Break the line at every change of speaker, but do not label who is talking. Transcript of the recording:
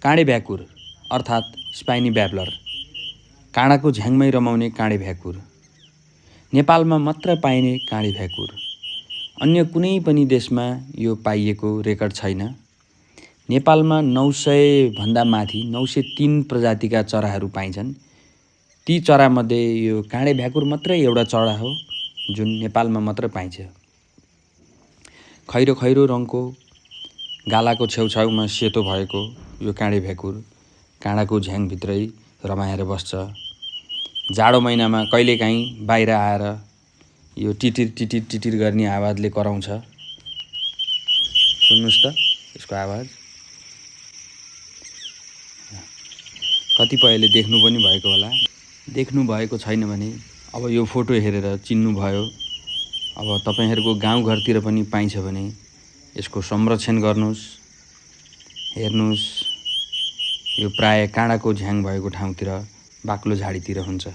काँडे भ्याकुर अर्थात् स्पाइनी ब्याब्लर, काँडाको झ्याङमै रमाउने काँडे भ्याकुर, नेपालमा मात्र पाइने काँडे भ्याकुर। अन्य कुनै पनि देशमा यो पाइएको रेकर्ड छैन। नेपालमा 900 भन्दा माथि 903 प्रजातिका चराहरू पाइन्छन्। ती चरामध्ये यो काँडे भ्याकुर मात्रै एउटा चरा हो जुन नेपालमा मात्र पाइन्छ। खैरो खैरो रङको, गालाको छेउछाउमा सेतो भएको यो काँडे भ्याकुर काँडाको झ्याङभित्रै रमाएर बस्छ। जाडो महिनामा कहिलेकाहीँ बाहिर आएर यो टिटिर टिटिर टिटिर गर्ने आवाजले कराउँछ। सुन्नुहोस् त यसको आवाज। कतिपयले देख्नु पनि भएको होला। देख्नु भएको छैन भने अब यो फोटो हेरेर चिन्नुभयो। अब तपाईहरुको गाउँघरतिर पनि पाइन्छ भने यसको संरक्षण गर्नुस्, हेर्नुस्। यो प्राय काँडाको झ्याङ भएको ठाउँतिर, बाक्लो झाडीतिर हुन्छ।